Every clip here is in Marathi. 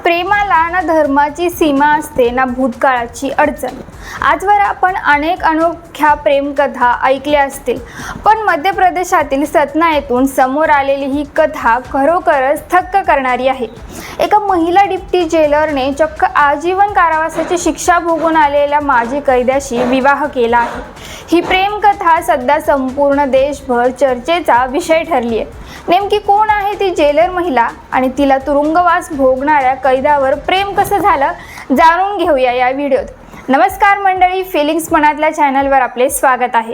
प्रेमाला ना धर्माची सीमा असते ना भूतकाळाची अडचण। आजवर आपण अनेक अनोख्या प्रेमकथा ऐकल्या असतील, पण मध्य प्रदेशातील सतना येथून समोर आलेली ही कथा खरोखरच थक्क करणारी आहे। एका महिला डिप्टी जेलरने चक्क आजीवन कारावासाची शिक्षा भोगून आलेल्या माजी कैद्याशी विवाह केला आहे। ही प्रेमकथा सध्या संपूर्ण देशभर चर्चेचा विषय ठरली आहे। नेमकी कोण आहे ती जेलर महिला आणि तिला तुरुंगवास भोगणाऱ्या कैद्यावर प्रेम कसं झालं, जाणून घेऊया या व्हिडिओत। नमस्कार मंडळी, फिलिंग्स मनातल्या चॅनलवर आपले स्वागत आहे।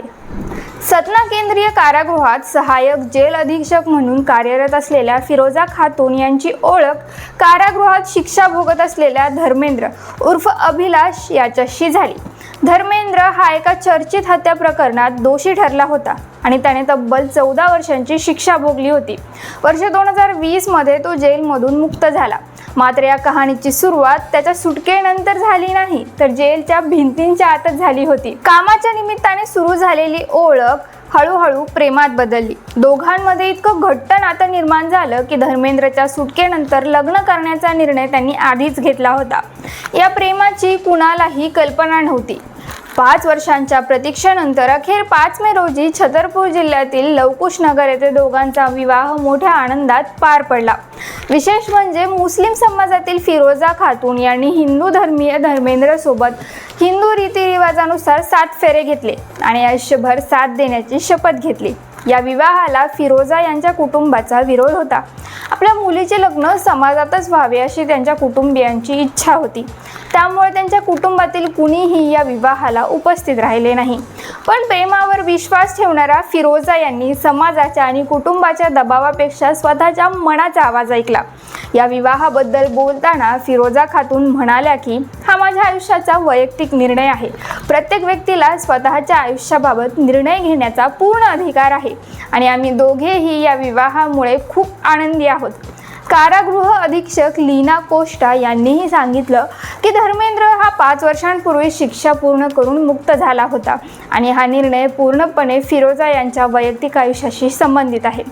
सतना केंद्रीय कारागृहात सहाय्यक जेल अधीक्षक म्हणून कार्यरत असलेल्या फिरोजा खातून यांची ओळख कारागृहात शिक्षा भोगत असलेल्या धर्मेंद्र उर्फ अभिलाष याच्याशी झाली। धर्मेंद्र हा एका चर्चित हत्या प्रकरणात दोषी ठरला होता आणि त्याने तब्बल 14 वर्षांची शिक्षा भोगली होती। वर्ष 2020 मध्ये तो जेलमधून मुक्त झाला। मात्र या कहाणीची सुरुवात त्याच्या सुटकेनंतर झाली नाही, तर जेलच्या भिंतींच्या आतच झाली होती। कामाच्या निमित्ताने सुरू झालेली ओळख हळूहळू प्रेमात बदलली। दोघांमध्ये इतकं घट्ट नातं निर्माण झालं की धर्मेंद्रच्या सुटकेनंतर लग्न करण्याचा निर्णय त्यांनी आधीच घेतला होता। या प्रेमाची कुणालाही कल्पना नव्हती। 5 वर्षांच्या प्रतीक्षेनंतर अखेर 5 मे रोजी छतरपूर जिल्ह्यातील लवकुश नगर येथे दोघांचा विवाह मोठ्या आनंदात पार पडला। विशेष म्हणजे मुस्लिम समाजातील फिरोजा खातून यांनी हिंदू धर्मीय धर्मेंद्र सोबत हिंदू रीतिरिवाजानुसार 7 फेरे घेतले आणि आयुष्यभर साथ देण्याची शपथ घेतली। या विवाहाला फिरोजा यांच्या कुटुंबाचा विरोध होता। आपल्या मुलीचे लग्न समाजातच व्हावे अशी त्यांच्या कुटुंबियांची इच्छा होती, त्यामुळे त्यांच्या कुटुंबातील कुणीही या विवाहाला उपस्थित राहिले नाही। पण प्रेमावर विश्वास ठेवणारा फिरोजा यांनी समाजाच्या आणि कुटुंबाच्या दबावापेक्षा स्वतःच्या मनाचा आवाज ऐकला। या विवाहाबद्दल बोलताना फिरोजा खातून म्हणाल्या की हा माझ्या आयुष्याचा वैयक्तिक निर्णय आहे। प्रत्येक व्यक्तीला स्वतःच्या आयुष्याबाबत निर्णय घेण्याचा पूर्ण अधिकार आहे आणि आम्ही दोघेही या विवाहामुळे खूप आनंदी आहोत। कारागृह अधीक्षक लीना कोष्टा यांनीही सांगितलं की धर्मेंद्र हा 5 वर्षांपूर्वी शिक्षा पूर्ण करून मुक्त झाला होता आणि हा निर्णय पूर्णपणे फिरोजा यांच्या वैयक्तिक आयुष्याशी संबंधित आहे।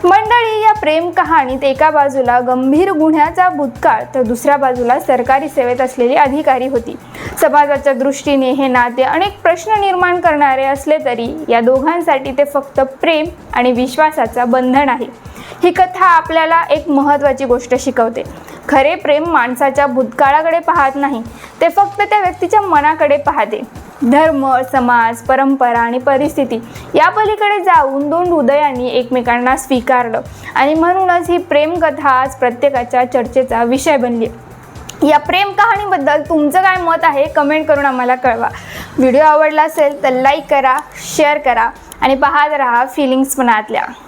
मंडळी, या प्रेम कहाणीत एका बाजूला गंभीर गुन्ह्याचा भूतकाळ तर दुसऱ्या बाजूला सरकारी सेवेत असलेली अधिकारी होती। समाजाच्या दृष्टीने हे नाते अनेक प्रश्न निर्माण करणारे असले तरी या दोघांसाठी ते फक्त प्रेम आणि विश्वासाचं बंधन आहे। ही कथा आपल्याला एक महत्त्वाची गोष्ट शिकवते। खरे प्रेम माणसाच्या भूतकाळाकडे पाहत नाही, ते फक्त त्या व्यक्तीच्या मनाकडे पाहते। धर्म, समाज, परंपरा आणि परिस्थिती या पलीकडे जाऊन 2 हृदयांनी एकमेकांना स्वीकारलं आणि म्हणूनच ही प्रेम कथा आज प्रत्येकाच्या चर्चेचा विषय बनली। या प्रेम कहाणीबद्दल तुमचं काय मत आहे, कमेंट करून आम्हाला कळवा। व्हिडिओ आवडला असेल तर लाईक करा, शेअर करा आणि पाहत राहा फिलिंग्स मनातल्या।